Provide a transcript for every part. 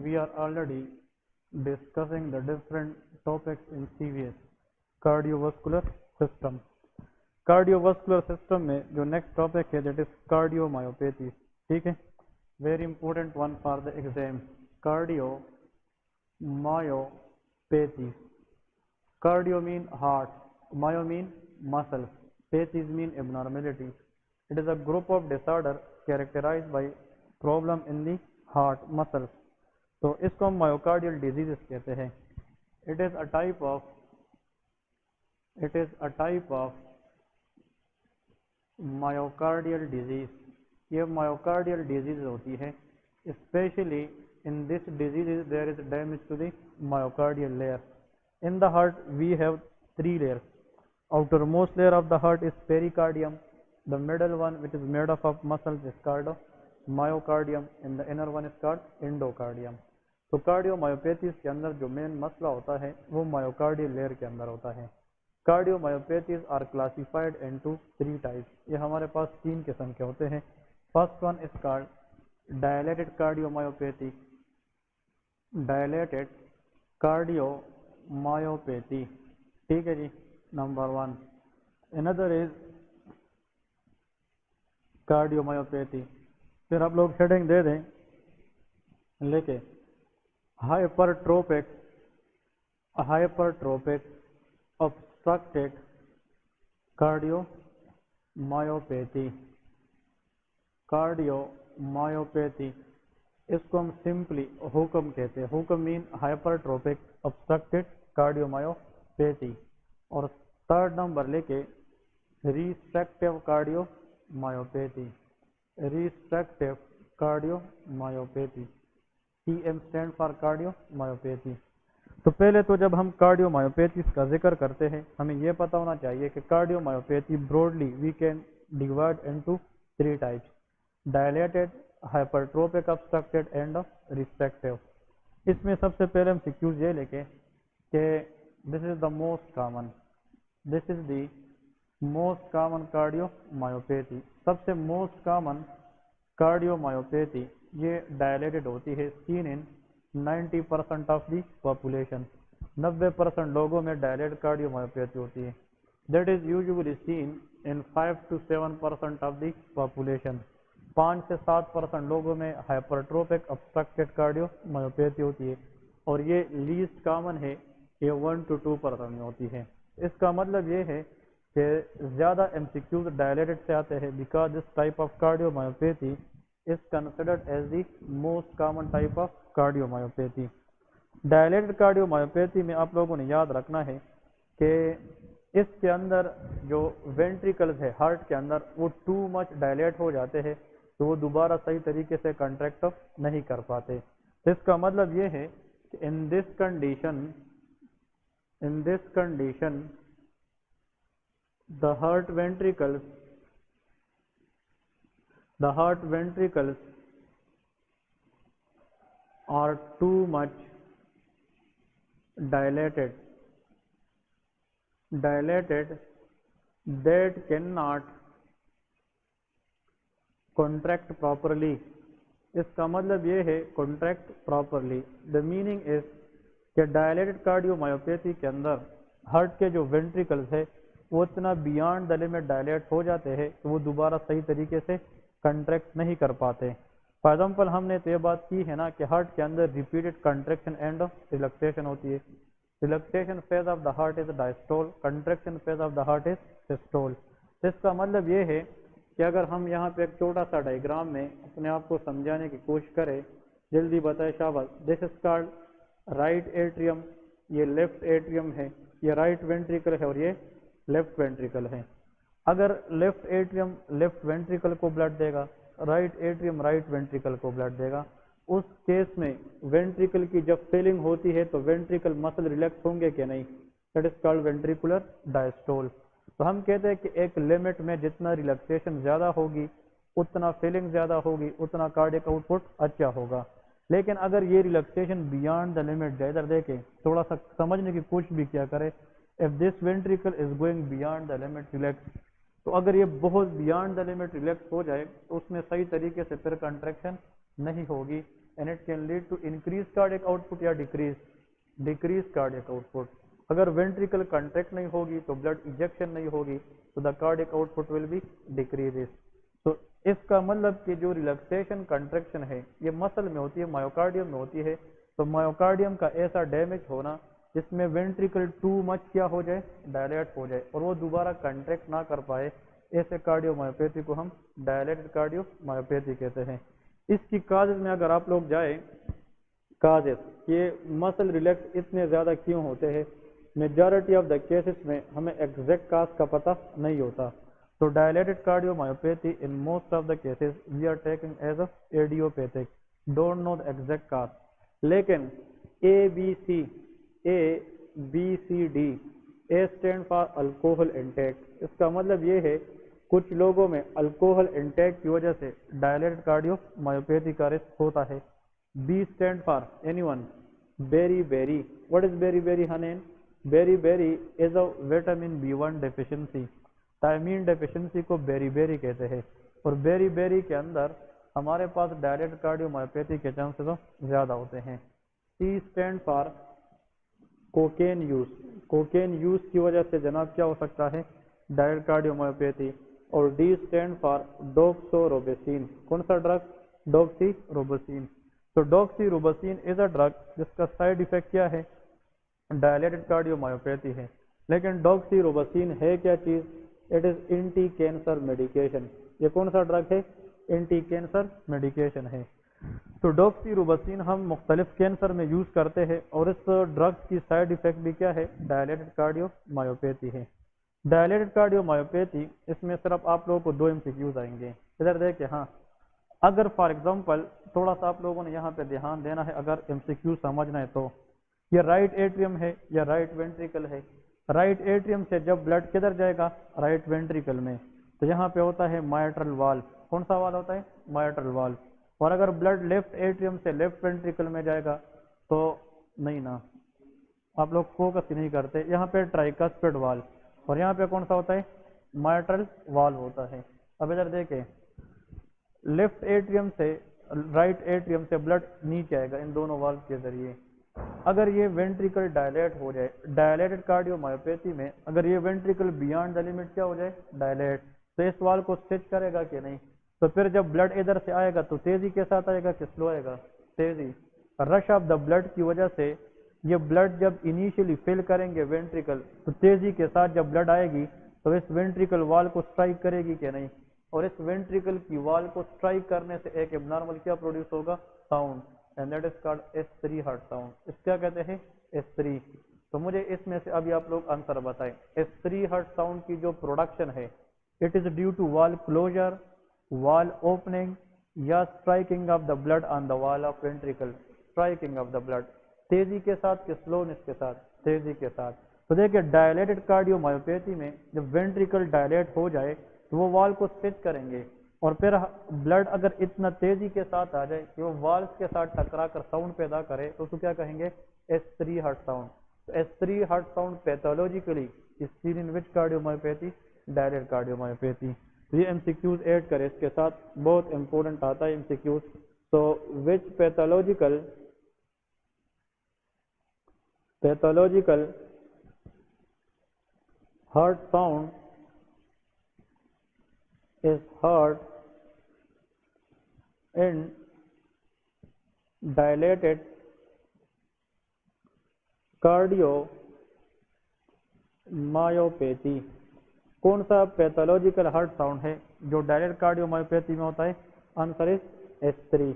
we are already discussing the different topics in CVS. Cardiovascular system. Cardiovascular system में जो next topic है that is cardiomyopathy. ठीक है, very important one for the exam. Cardiomyopathy. Cardio mean heart, myo mean muscles, pathies mean abnormality. It is a group of disorder characterized by problem in the heart muscles. तो इसको हम myocardial diseases कहते हैं. It is a type of myocardial disease. ये myocardial disease होती है. Especially in this disease there is damage to the myocardial layer. In the heart we have three layers. Outermost layer of the heart is pericardium. The middle one, which is made up of muscles, is called myocardium, and the inner one is called endocardium. तो cardiomyopathies के अंदर जो main मसला होता है वो myocardial layer के अंदर होता है. Cardiomyopathies are classified into three types. ये हमारे पास तीन किस्म के होते हैं. First one is called dilated cardiomyopathy. Dilated cardiomyopathy, ठीक है जी, number one. Another is cardiomyopathy. फिर आप लोग हेडिंग दे दें लेके hypertrophic obstructed cardiomyopathy. कार्डियोमायोपैथी इसको हम सिंपली हुक्म कहते हैं. हुक्म मीन हाइपरट्रोफिक ऑब्स्ट्रक्टेड कार्डियोमायोपैथी. और थर्ड नंबर लेके restrictive cardiomyopathy. Restrictive cardiomyopathy, TM stand for cardiomyopathy. तो पहले तो जब हम कार्डियोमायोपैथीज का जिक्र करते हैं हमें यह पता होना चाहिए कि cardiomyopathy broadly we can divide into three types: dilated, hypertrophic obstructed and restrictive. इसमें सबसे पहले हम सिक्यूज ये लेके कि this is the most common cardiomyopathy. सबसे मोस्ट कॉमन कार्डियोमायोपैथी ये डायलेटेड होती है. Seen in 90% of the population. 90% लोगों में डायलेटेड कार्डियोमायोपैथी होती है. That is usually seen in 5 to 7% of the population. 5 से 7% लोगों में हाइपरट्रोफिक ऑब्स्ट्रक्टेड कार्डियोमायोपैथी होती है. और ये लीस्ट कॉमन है, ये 1 to 2% में होती है. इसका मतलब ये है कि ज़्यादा MCQs डायलेटेड से आते हैं because this type of cardiomyopathy is considered as the most common type of cardiomyopathy. Dilated cardiomyopathy में आप लोगों ने याद रखना है कि इसके अंदर जो वेंट्रिकल्स है हार्ट के अंदर वो टू मच डायलेट हो जाते हैं तो वो दोबारा सही तरीके से कंट्रैक्ट नहीं कर पाते. तो इसका मतलब ये है कि in this condition the heart ventricles are too much dilated that cannot contract properly. इसका मतलब ये है contract properly. The meaning is कि डायलेटेड कार्डियोमायोपैथी के अंदर हार्ट के जो वेंट्रिकल्स है वो इतना बियॉन्ड द लिमिट डायलेट हो जाते हैं तो वो दोबारा सही तरीके से कंट्रैक्ट नहीं कर पाते. फॉर एग्जाम्पल हमने तो ये बात की है ना कि हार्ट के अंदर रिपीटेड कंट्रैक्शन एंड रिलैक्सेशन होती है. Relaxation phase of the heart is diastole, contraction phase of the heart is systole. तो इसका मतलब ये है कि अगर हम यहाँ पे एक छोटा सा डायग्राम में अपने आप को समझाने की कोशिश करें, जल्दी बताए शाबाश. This is called right atrium, ये लेफ्ट एट्रियम है, ये राइट वेंट्रिकल है और ये लेफ्ट वेंट्रिकल है. अगर लेफ्ट एट्रियम लेफ्ट वेंट्रिकल को ब्लड देगा, राइट एट्रियम राइट वेंट्रिकल को ब्लड देगा, उस केस में वेंट्रिकल की जब फेलिंग होती है तो वेंट्रिकल मसल रिलैक्स होंगे कि नहीं, that is called ventricular diastole. तो हम कहते हैं कि एक लिमिट में जितना रिलैक्सेशन ज़्यादा होगी उतना फेलिंग ज़्यादा होगी, उतना कार्डियक आउटपुट अच्छा होगा. लेकिन अगर ये रिलैक्सेशन बियॉन्ड द लिमिट जाए, इधर देखें थोड़ा सा समझने की कोशिश भी क्या करें. If this ventricle is going beyond the limit relax, तो अगर ये बहुत बियॉन्ड द लिमिट रिलैक्स हो जाए तो उसमें सही तरीके से फिर कंट्रैक्शन नहीं होगी. and it can lead to increased cardiac output या decreased cardiac output. अगर ventricle contract नहीं होगी तो blood ejection नहीं होगी तो the cardiac output will be decreases. तो इसका मतलब कि जो रिलैक्सेशन कंट्रैक्शन है ये मसल में होती है, मायोकार्डियम में होती है. तो मायोकार्डियम का ऐसा डैमेज होना जिसमें वेंट्रिकल टू मच क्या हो जाए, डायलेट हो जाए और वो दोबारा कंट्रैक्ट ना कर पाए, ऐसे कार्डियोमायोपैथी को हम डायलेटेड कार्डियोमायोपैथी कहते हैं. इसकी काजेज में अगर आप लोग जाए, काजेज ये मसल रिलैक्स इतने ज़्यादा क्यों होते हैं, मेजॉरिटी ऑफ द केसेस में हमें एग्जैक्ट काज का पता नहीं होता. तो dilated cardiomyopathy in most of the cases we are taking as a idiopathic, don't know the exact cause. लेकिन ABCD, A stand for alcohol intake. इसका मतलब ये है कुछ लोगों में अल्कोहल इंटेक की वजह से डायलेटेड कार्डियोमायोपैथी का रिस्क होता है. B stand for anyone, beri. What is beri हनेन? Beri is a vitamin B1 deficiency. Thiamine deficiency को बेरी कहते हैं और बेरी के अंदर हमारे पास डायलेटेड कार्डियोमायोपैथी के चांसेस ज़्यादा होते हैं. C stand for cocaine use. Cocaine use की वजह से जनाब क्या हो सकता है, डायलेटेड कार्डियोमायोपैथी. और D स्टैंड फॉर डॉक्सोरोबेसिन. कौन सा ड्रग? डॉक्सीरोबेसिन. तो डॉक्सीरोबेसिन इज अ ड्रग जिसका साइड इफेक्ट क्या है, डायलेटेड कार्डियोमायोपैथी है. लेकिन डॉक्सीरोबेसिन है क्या चीज़? It is anti cancer medication. ये कौन सा ड्रग है? एंटी कैंसर मेडिकेशन है. तो डॉक्सीरोबेसिन हम मुख्तलिफ कैंसर में यूज़ करते हैं और इस ड्रग की साइड इफेक्ट भी क्या है, डायलेटेड कार्डियोमायोपैथी है. डायलेटेड कार्डियोमायोपैथी, इसमें सिर्फ आप लोगों को 2 MCQs आएंगे. इधर देखिए, हाँ अगर फॉर एग्जांपल थोड़ा सा आप लोगों ने यहाँ पे ध्यान देना है, अगर MCQ समझना है तो ये राइट एट्रियम है या राइट वेंट्रिकल है. राइट एट्रियम से जब ब्लड किधर जाएगा, राइट वेंट्रिकल में, तो यहाँ पे होता है माइट्रल वाल्व. कौन सा वाल्व होता है? Mitral valve. और अगर ब्लड लेफ्ट एट्रियम से लेफ्ट वेंट्रिकल में जाएगा तो नहीं ना, आप लोग फोकस ही नहीं करते. यहाँ पे ट्राइकस्पिड वाल्व और यहाँ पे कौन सा होता है, माइट्रल वाल्व होता है. अब इधर देखें, लेफ्ट एट्रियम से राइट एट्रियम से ब्लड नीचे आएगा इन दोनों वाल्व के जरिए. अगर ये वेंट्रिकल डायलेट हो जाए, डायलेटेड कार्डियोमायोपैथी में अगर ये वेंट्रिकल बियॉन्ड द लिमिट क्या हो जाए, डायलेट, तो इस वाल्व को स्टिच करेगा कि नहीं. तो फिर जब ब्लड इधर से आएगा तो तेजी के साथ आएगा कि स्लो आएगा, तेजी. रश ऑफ द ब्लड की वजह से ये ब्लड जब इनिशियली फिल करेंगे वेंट्रिकल, तो तेजी के साथ जब ब्लड आएगी तो इस वेंट्रिकल वॉल को स्ट्राइक करेगी कि नहीं, और इस वेंट्रिकल की वॉल को स्ट्राइक करने से एक एब्नॉर्मल क्या प्रोड्यूस होगा, sound, and that is called S3 heart sound. इस क्या कहते हैं, S3. तो मुझे इसमें से अभी आप लोग आंसर बताएं. S3 हार्ट साउंड की जो प्रोडक्शन है, it is due to wall closure, wall opening या striking of the blood on the wall of ventricle. Striking of the blood, तेजी के साथ कि स्लोनेस के साथ, तेजी के साथ. तो देखिए डायलेटेड कार्डियोमायोपैथी में जब वेंट्रिकल डायलेट हो जाए तो वो वॉल को स्टिच करेंगे और फिर ब्लड अगर इतना तेजी के साथ आ जाए कि वो वॉल्स के साथ टकरा कर साउंड पैदा करे तो उसको क्या कहेंगे, S3 हार्ट साउंड. तो S3 heart sound pathologically is seen in which cardiomyopathy, dilated cardiomyopathy. तो ये MCQs ऐड करें इसके साथ, बहुत इंपॉर्टेंट आता है MCQs. तो which pathological heart sound is heard in dilated cardiomyopathy. कौन सा पैथोलॉजिकल हार्ट साउंड है जो डायलेटेड कार्डियोमायोपैथी में होता है? Answer is S3.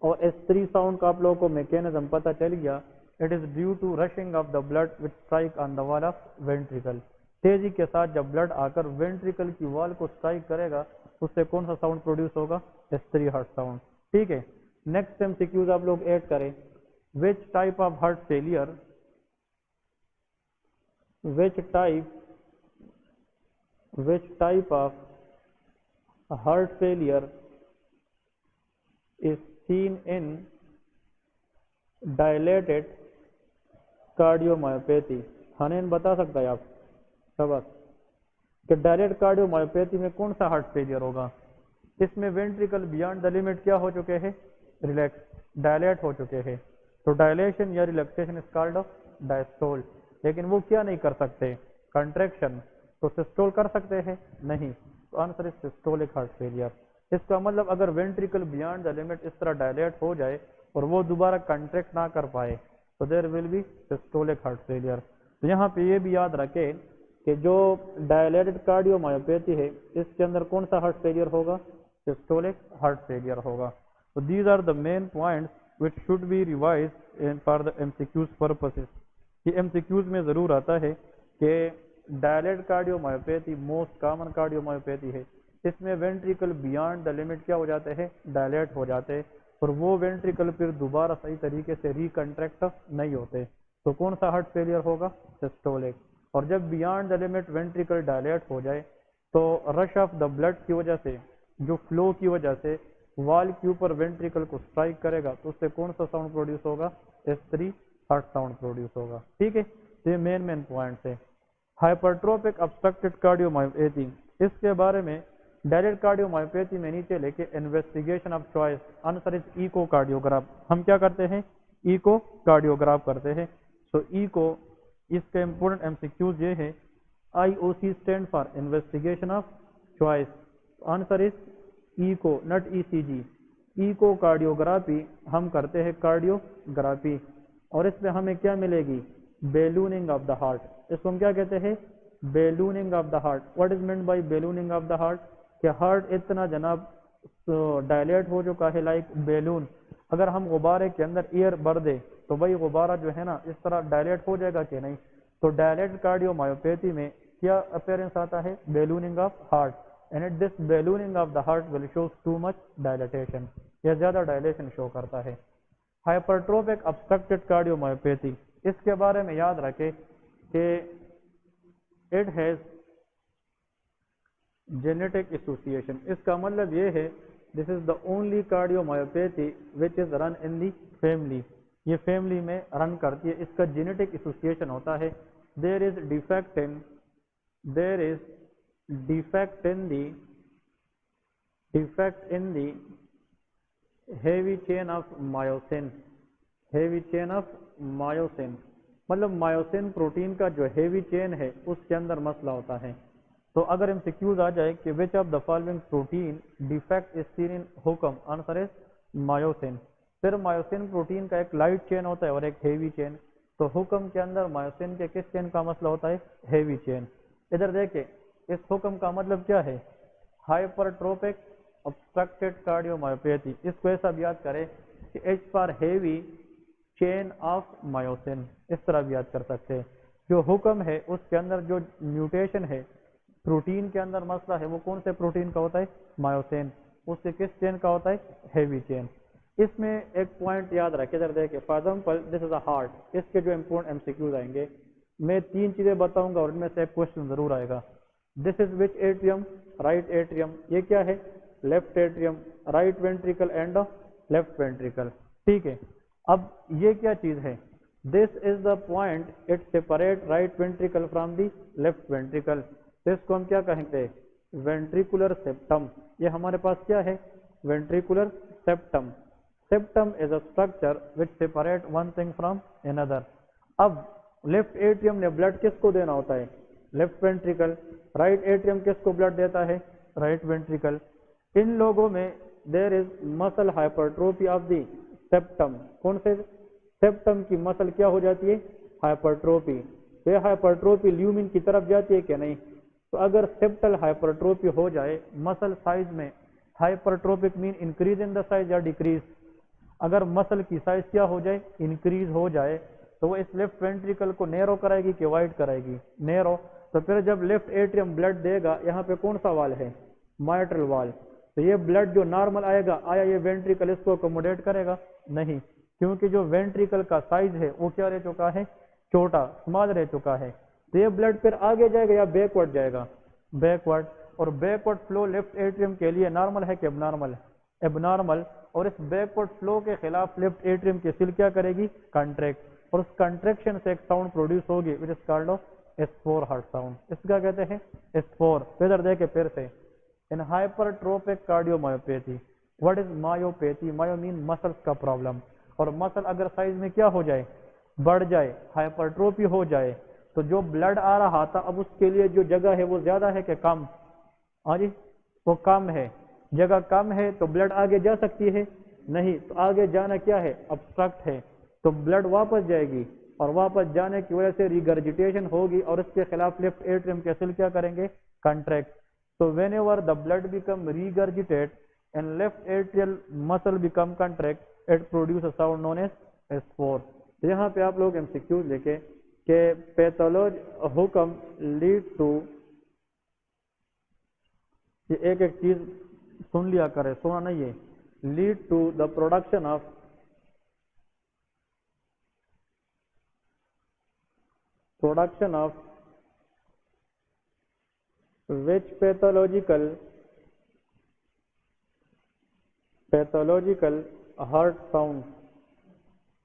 और S3 साउंड का आप लोगों को मैकेनिज्म पता चल गया. It is due to rushing of the blood which strike on the wall of ventricle. तेजी के साथ जब ब्लड आकर वेंट्रिकल की वॉल को स्ट्राइक करेगा उससे कौन सा साउंड प्रोड्यूस होगा, S3 हार्ट साउंड. ठीक है, नेक्स्ट MCQs आप लोग ऐड करें. Which type of heart failure, which type of heart failure is seen in dilated cardiomyopathy? हनेन बता सकता है आप सबक कि डायलेटेड कार्डियोमायोपैथी में कौन सा हार्ट फेलियर होगा. इसमें वेंट्रिकल बियॉन्ड द लिमिट क्या हो चुके हैं, रिलैक्स डायलेट हो चुके हैं, तो डायलेशन या रिलैक्सेशन इज कॉल्ड डायस्टोल। लेकिन वो क्या नहीं कर सकते, कंट्रैक्शन। तो सिस्टोल कर सकते हैं नहीं, तो answer is systolic heart failure. इसका मतलब अगर वेंट्रिकल बियॉन्ड द लिमिट इस तरह डायलेट हो जाए और वो दोबारा कंट्रैक्ट ना कर पाए, तो there will be systolic heart failure. तो यहाँ पे ये भी याद रखें कि जो डायलेटेड कार्डियोमायोपैथी है इसके अंदर कौन सा हार्ट फेलियर होगा, सिस्टोलिक हार्ट फेलियर होगा। तो these are the main points which should be revise for the MCQs purposes. ये एमसीक्यूज में ज़रूर आता है कि dilated cardiomyopathy most common cardiomyopathy है, इसमें वेंट्रिकल बियॉन्ड द लिमिट क्या हो जाते हैं, डायलेट हो जाते हैं, और वो वेंट्रिकल फिर दोबारा सही तरीके से रिकंट्रैक्ट नहीं होते। तो कौन सा हार्ट फेलियर होगा, सिस्टोलिक। और जब beyond the limit ventricle dilate हो जाए तो रश ऑफ द ब्लड की वजह से, जो फ्लो की वजह से वॉल के ऊपर वेंट्रिकल को स्ट्राइक करेगा, तो उससे कौन सा साउंड प्रोड्यूस होगा, S3 हार्ट साउंड प्रोड्यूस होगा। ठीक है, तो ये मेन पॉइंट्स है। हाइपरट्रोपिक ऑब्स्ट्रक्टेड कार्डियोमायोपैथी, इसके बारे में डायरेक्ट कार्डियोमायोपैथी में नीचे लेके investigation of choice, answer is echo cardiograph. हम क्या करते हैं, इको कार्डियोग्राफ करते हैं। सो इको, इसके इंपोर्टेंट एमसीक्यूज ये है, IOC stand for investigation of choice, answer is echo not ECG। Echo cardiography हम करते हैं कार्डियोग्राफी, और इसमें हमें क्या मिलेगी, बेलूनिंग ऑफ द हार्ट। इसको हम क्या कहते हैं, बेलूनिंग of the heart. What is meant by बेलूनिंग of the heart, कि हार्ट इतना जनाब डायलेट हो चुका है लाइक बेलून। अगर हम गुब्बारे के अंदर एयर भर दे तो भाई गुब्बारा जो है ना इस तरह डायलेट हो जाएगा कि नहीं। तो डायलेट कार्डियोमायोपैथी में क्या अपीयरेंस आता है, बेलूनिंग of heart, and this बेलूनिंग of the heart will show too much dilatation, यह ज्यादा डायलेशन शो करता है। हाइपरट्रोपिक ऑब्स्ट्रक्टेड कार्डियोमायोपैथी, इसके बारे में याद रखें कि इट हैज जेनेटिक एसोसिएशन। इसका मतलब ये है this is the only cardiomyopathy which is run in the family, ये फैमिली में रन करती है, इसका जेनेटिक एसोसिएशन होता है। There is defect in the heavy chain of myosin, heavy chain of myosin, मतलब मायोसिन प्रोटीन का जो हेवी चेन है उसके अंदर मसला होता है। तो अगर एमसीक्यूज आ जाए कि which of the following protein defect is seen in हुकम, आंसर इज मायोसिन। फिर मायोसिन प्रोटीन का एक लाइट चेन होता है और एक हेवी चेन, तो हुकम के अंदर मायोसिन के किस चेन का मसला होता है, हेवी चेन। इधर देखे, इस हुकम का मतलब क्या है, हाइपरट्रोपिक ऑब्स्ट्रक्टेड कार्डियोमायोपैथी। इसको ऐसा भी याद करें कि H for heavy chain of myosin, इस तरह भी याद कर सकते हैं। जो हुक्म है उसके अंदर जो म्यूटेशन है, प्रोटीन के अंदर मसला है, वो कौन से प्रोटीन का होता है, मायोसिन, उससे किस चेन का होता है, हेवी चेन। इसमें एक पॉइंट याद रखें, इधर देखिए, for example this is a heart, इसके जो इंपोर्टेंट एमसीक्यूज आएंगे, मैं 3 चीजें बताऊंगा और इनमें से एक क्वेश्चन जरूर आएगा। This is which atrium, right atrium, ये क्या है, left atrium, right ventricle and left ventricle. ठीक है, अब ये क्या चीज है, this is the point it separate right ventricle from the left ventricle, इसको हम क्या कहेंगे, वेंट्रिकुलर सेप्टम। ये हमारे पास क्या है, ventricular septum. Septum is a structure which separate one thing from another. अब लेफ्ट एट्रियम ने ब्लड किसको देना होता है, लेफ्ट वेंट्रिकल, राइट एट्रियम किसको ब्लड देता है, राइट वेंट्रिकल। इन लोगों में there is muscle hypertrophy of the septum, कौन से सेप्टम की मसल क्या हो जाती है, हाइपरट्रोफी। ये हाइपरट्रोफी ल्यूमिन की तरफ जाती है कि नहीं, तो अगर सेप्टल हाइपरट्रोफी हो जाए, मसल साइज में hypertrophic mean increase in the size या डिक्रीज, अगर मसल की साइज क्या हो जाए, इंक्रीज हो जाए, तो वो इस लेफ्ट वेंट्रिकल को नैरो कराएगी कि वाइड कराएगी, नैरो। तो फिर जब लेफ्ट एट्रियम ब्लड देगा, यहाँ पे कौन सा वाल है, माइट्रल वाल, तो ये ब्लड जो नॉर्मल आएगा, आया ये वेंट्रिकल इसको अकोमोडेट करेगा, नहीं, क्योंकि जो वेंट्रिकल का साइज है वो क्या रह चुका है, छोटा, स्मॉल रह चुका है। तो ये ब्लड फिर आगे जाएगा या बैकवर्ड जाएगा, बैकवर्ड, और बैकवर्ड फ्लो लेफ्ट एट्रियम के लिए नॉर्मल है कि एबनॉर्मल, एबनॉर्मल। और इस बैकवर्ड फ्लो के खिलाफ लेफ्ट एट्रियम की सिल क्या करेगी, कॉन्ट्रैक्ट, और उस कॉन्ट्रैक्शन से एक साउंड प्रोड्यूस होगी which is called S4 heart sound, इसका कहते हैं S4। इधर देखे फिर से, in hypertrophic cardiomyopathy what is myopathy? Myo mean muscles का प्रॉब्लम, और मसल अगर साइज में क्या हो जाए, बढ़ जाए, हाइपरट्रोफी हो जाए, तो जो ब्लड आ रहा था अब उसके लिए जो जगह है वो ज्यादा है कि कम? हाँ जी, वो कम है। जगह कम है तो ब्लड आगे जा सकती है? नहीं, तो आगे जाना क्या है, ऑब्स्ट्रक्ट है, तो ब्लड वापस जाएगी, और वापस जाने की वजह से रिगर्जिटेशन होगी, और इसके खिलाफ लेफ्ट एट्रियम के सेल क्या करेंगे, contract. so whenever the blood become regurgitate and left atrial muscle become contract it produce a sound known as S4। यहाँ पे आप लोग एमसीक्यूज लिखे कि पैथोलॉजी हुक्म लीड टू, ये एक एक चीज सुन लिया करे, सुना नहीं है, lead to the production of which pathological heart sound?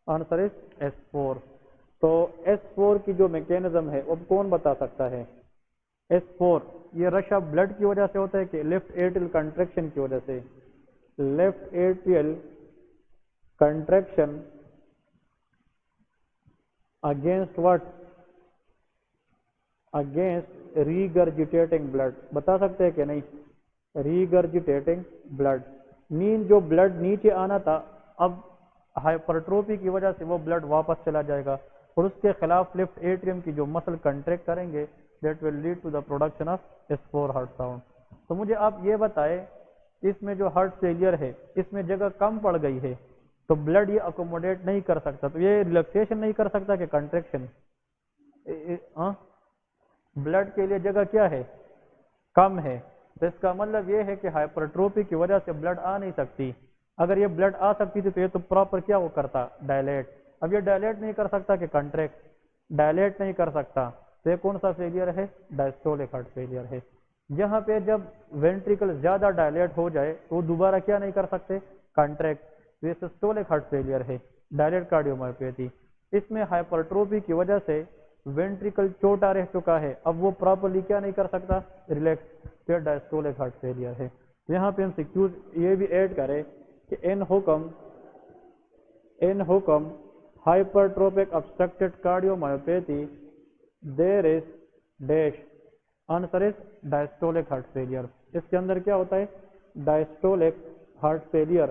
Answer is S4। तो S4 की जो मैकेनिज्म है अब कौन बता सकता है? S4 ये रश ऑफ ब्लड की वजह से होता है कि लेफ्ट एट्रियल कंट्रैक्शन की वजह से? Left atrial contraction against what? Against regurgitating blood. बता सकते हैं कि नहीं? रीगर्जिटेटिंग ब्लड मीन जो ब्लड नीचे आना था अब हाइपरट्रोफी की वजह से वो ब्लड वापस चला जाएगा, और उसके खिलाफ लेफ्ट एट्रियम की जो मसल कंट्रैक्ट करेंगे that will lead to the production of S4 heart sound. तो मुझे आप ये बताएं, इसमें जो हार्ट फेलियर है इसमें जगह कम पड़ गई है तो ब्लड ये अकोमोडेट नहीं कर सकता, तो ये रिलैक्सेशन नहीं कर सकता कि कंट्रैक्शन? ब्लड के लिए जगह क्या है, कम है, तो इसका मतलब ये है कि हाइपरट्रोफी की वजह से ब्लड आ नहीं सकती। अगर ये ब्लड आ सकती थी तो ये तो प्रॉपर क्या वो करता, डायलेट। अब ये डायलेट नहीं कर सकता कि कंट्रैक्ट? डायलेट नहीं कर सकता, तो ये कौन सा फेलियर है, डायस्टोलिक हार्ट फेलियर है। जहाँ पे जब वेंट्रिकल ज्यादा डायलेट हो जाए तो दोबारा क्या नहीं कर सकते, कंट्रैक्ट, तो ये सिस्टोलिक हार्ट फेलियर है, डायलेट कार्डियोमायोपैथी। इसमें हाइपरट्रोफी की वजह से वेंट्रिकल छोटा रह चुका है, अब वो प्रॉपर्ली क्या नहीं कर सकता, रिलैक्स, फिर डायस्टोलिक हार्ट फेलियर है। यहाँ पे हम सिक्यूज ये भी ऐड करें कि इन हुक्म hypertrophic obstructed cardiomyopathy there is dash, answer is diastolic heart failure. इसके अंदर क्या होता है, डायस्टोलिक हार्ट फेलियर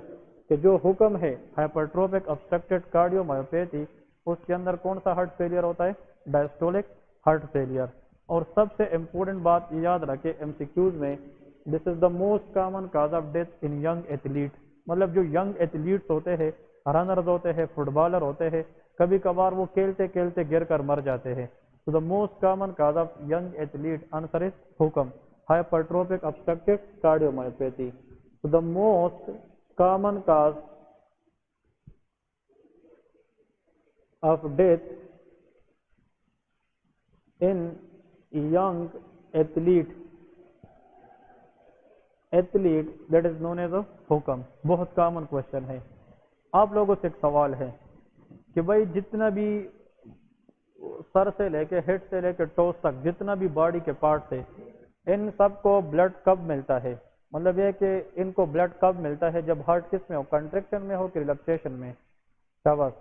के जो हुक्म है हाइपरट्रोपिक ऑब्स्ट्रक्टेड कार्डियोमायोपैथी, उसके अंदर कौन सा हार्ट फेलियर होता है, डायस्टोलिक हार्ट फेलियर। और सबसे इंपॉर्टेंट बात याद रखें एमसीक्यूज में, this is the most common cause of death in young athlete. मतलब जो यंग एथलीट्स होते हैं, रनर्स होते हैं, फुटबॉलर होते हैं, कभी कभार वो खेलते खेलते गिर कर मर जाते हैं। तो the most common cause of young athlete answer is HOCM hypertrophic obstructive cardiomyopathy. तो the most common cause of death in young athlete that is known as a HOCM. बहुत कॉमन क्वेश्चन है। आप लोगों से एक सवाल है कि भाई जितना भी सर से लेके हेड से लेके टोस तक जितना भी बॉडी के पार्ट है, इन सबको ब्लड कब मिलता है? मतलब ये कि इनको ब्लड कब मिलता है, जब हार्ट किस में हो, कंट्रैक्शन में हो कि रिलैक्सेशन में? शाबाश।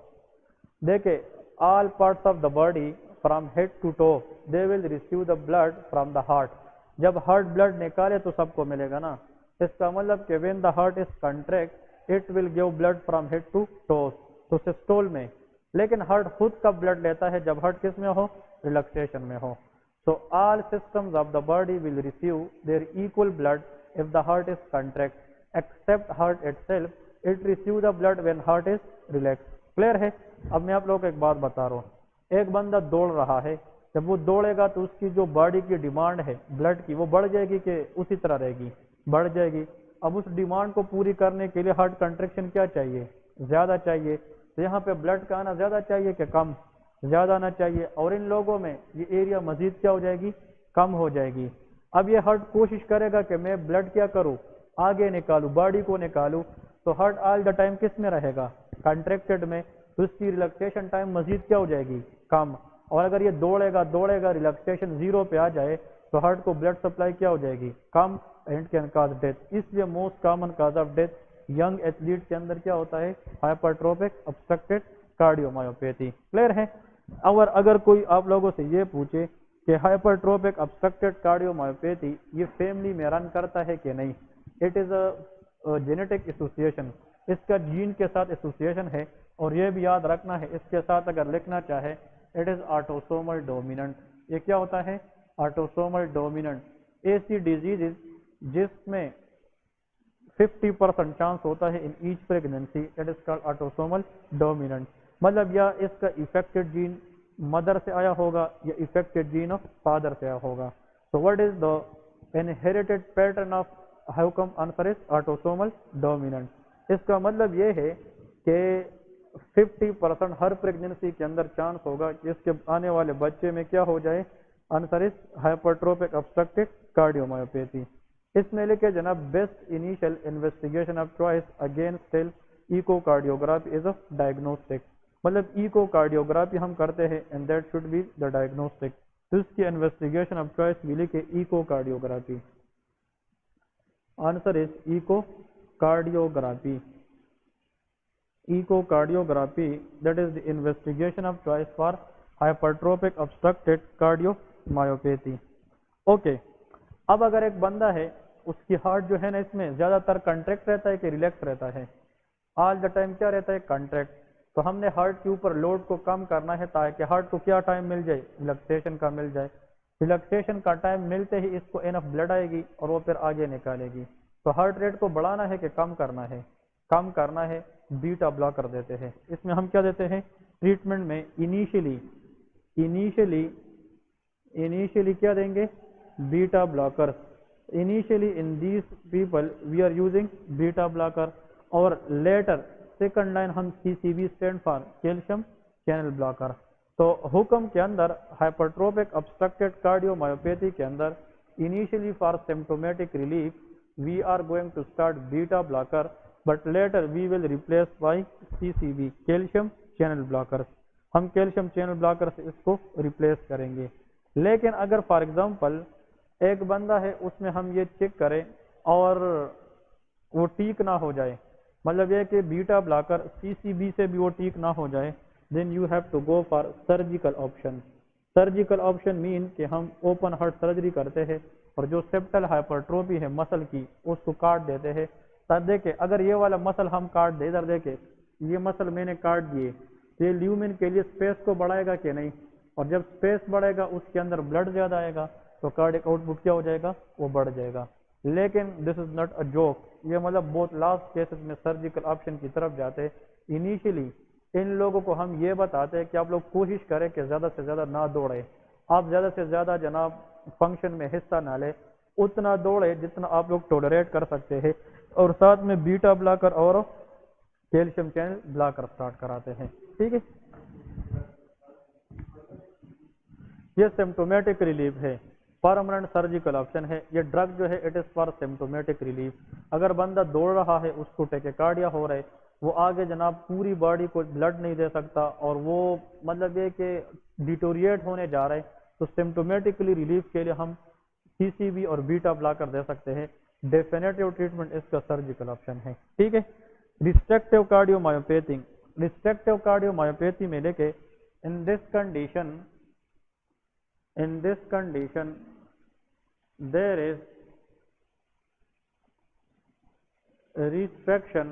देखे all parts of the body from head to toe they will receive the blood from the heart. जब हार्ट ब्लड निकाले तो सबको मिलेगा ना। इसका मतलब कि when the heart is contract it will give blood from head to toes, तो सिस्टोल में। लेकिन हार्ट खुद का ब्लड लेता है जब हार्ट किस में हो, रिलैक्सेशन में हो। So all systems of the body will receive their equal blood if the heart is contract except heart itself, it receive the blood when heart is relax. Clear है? अब मैं आप लोगों को एक बात बता रहा हूँ, एक बंदा दौड़ रहा है, जब वो दौड़ेगा तो उसकी जो बॉडी की डिमांड है ब्लड की वो बढ़ जाएगी कि उसी तरह रहेगी, बढ़ जाएगी। अब उस डिमांड को पूरी करने के लिए हार्ट कंट्रैक्शन क्या चाहिए, ज्यादा चाहिए। तो यहाँ पे ब्लड का आना ज्यादा चाहिए कि कम, ज्यादा आना चाहिए। और इन लोगों में ये एरिया मजीद क्या हो जाएगी, कम हो जाएगी। अब ये हार्ट कोशिश करेगा कि मैं ब्लड क्या करूँ, आगे निकालू, बॉडी को निकालू, तो हार्ट ऑल द टाइम किस में रहेगा, कंट्रैक्टेड में, तो उसकी रिलैक्सेशन टाइम मजीद क्या हो जाएगी, कम। और अगर ये दौड़ेगा दौड़ेगा रिलैक्सेशन जीरो पे आ जाए तो हार्ट को ब्लड सप्लाई क्या हो जाएगी, कम, एंड कैन कॉज डेथ। इसलिए most common cause of death young athlete के अंदर क्या होता है, हाइपरट्रोफिक ऑब्स्ट्रक्टेड कार्डियोमायोपैथी। क्लियर है। और अगर कोई आप लोगों से ये पूछे कि हाइपरट्रोफिक ऑब्स्ट्रक्टेड कार्डियोमायोपैथी ये फैमिली में रन करता है कि नहीं, it is a genetic association, इसका जीन के साथ एसोसिएशन है। और ये भी याद रखना है, इसके साथ अगर लिखना चाहे इट इज़ ऑटोसोमल डोमिनेंट। ये क्या होता है, ऑटोसोमल डोमिनेंट। ऐसी डिजीज जिसमें 50% चांस होता है in each pregnancy, it is called autosomal dominant. मतलब या इसका इफेक्टेड जीन मदर से आया होगा या इफेक्टेड जीन ऑफ फादर से आया होगा। तो what is the inherited pattern of, how come answer is autosomal dominant. इसका मतलब ये है कि 50% हर प्रेगनेंसी के अंदर चांस होगा कि इसके आने वाले बच्चे में क्या हो जाए, answer is hypertrophic obstructive cardiomyopathy. इसमें लिखे जनाब, best initial investigation of choice against cell echocardiography is a diagnostic. मतलब इकोकार्डियोग्राफी हम करते हैं and that should be the diagnostic. तो इसकी इन्वेस्टिगेशन ऑफ चॉइस भी लिखे echocardiography, answer is echocardiography. Echocardiography, that is the investigation of choice for hypertrophic obstructed cardiomyopathy. Okay, अब अगर एक बंदा है उसकी हार्ट जो है ना इसमें ज़्यादातर कंट्रैक्ट रहता है कि रिलैक्स रहता है, ऑल द टाइम क्या रहता है, कंट्रैक्ट। तो हमने हार्ट के ऊपर लोड को कम करना है ताकि हार्ट को क्या टाइम मिल जाए, रिलैक्सेशन का मिल जाए। रिलैक्सेशन का टाइम मिलते ही इसको इनफ ब्लड आएगी और वो फिर आगे निकालेगी। तो हार्ट रेट को बढ़ाना है कि कम करना है, कम करना है, बीटा ब्लॉकर देते हैं। इसमें हम क्या देते हैं ट्रीटमेंट में, इनिशियली क्या देंगे, beta blocker. Initially in these people we are using beta blocker, और लेटर सेकंड लाइन हम CCB stand for calcium channel blocker. तो हुक्म के अंदर हाइपरट्रोफिक ऑब्स्ट्रक्टेड कार्डियोमायोपैथी के अंदर initially for symptomatic relief we are going to start beta blocker, but later we will replace by CCB calcium channel blocker. हम calcium channel blocker से इसको replace करेंगे। लेकिन अगर फॉर एग्जांपल एक बंदा है उसमें हम ये चेक करें और वो ठीक ना हो जाए, मतलब ये कि बीटा ब्लॉकर CCB से भी वो ठीक ना हो जाए, then you have to go for surgical option. Surgical option mean कि हम ओपन हार्ट सर्जरी करते हैं और जो सेप्टल हाइपरट्रोफी है मसल की उसको काट देते हैं। तब देखे अगर ये वाला मसल हम काट दे, इधर देखे ये मसल मैंने काट दिए, तो ये ल्यूमिन के लिए स्पेस को बढ़ाएगा कि नहीं, और जब स्पेस बढ़ेगा उसके अंदर ब्लड ज्यादा आएगा तो कार्डियक आउटपुट क्या हो जाएगा, वो बढ़ जाएगा। लेकिन this is not a joke, ये मतलब बहुत लास्ट केसेस में सर्जिकल ऑप्शन की तरफ जाते हैं। इनिशियली इन लोगों को हम ये बताते हैं कि आप लोग कोशिश करें कि ज्यादा से ज्यादा ना दौड़े, आप ज्यादा से ज्यादा जनाब फंक्शन में हिस्सा ना ले, उतना दौड़े जितना आप लोग टॉलरेट कर सकते हैं, और साथ में बीटा ब्लॉकर और कैल्शियम चैनल ब्लॉकर स्टार्ट कराते हैं। ठीक है, ये सिम्टोमेटिक रिलीफ है, परमानेंट सर्जिकल ऑप्शन है। ये ड्रग जो है it is for symptomatic relief. अगर बंदा दौड़ रहा है उसको टेकेकार्डिया हो रहा है, वो आगे जनाब पूरी बॉडी को ब्लड नहीं दे सकता और वो मतलब ये कि डिटोरिएट होने जा रहा है, तो सिम्टोमेटिकली रिलीफ के लिए हम CCB और बीटा ब्लॉकर दे सकते हैं। डेफिनेटिव ट्रीटमेंट इसका सर्जिकल ऑप्शन है। ठीक है, रिस्ट्रिक्टिव कार्डियोमायोपैथी, रिस्ट्रिक्टिव कार्डियोमायोपैथी में लेके in this condition there is restriction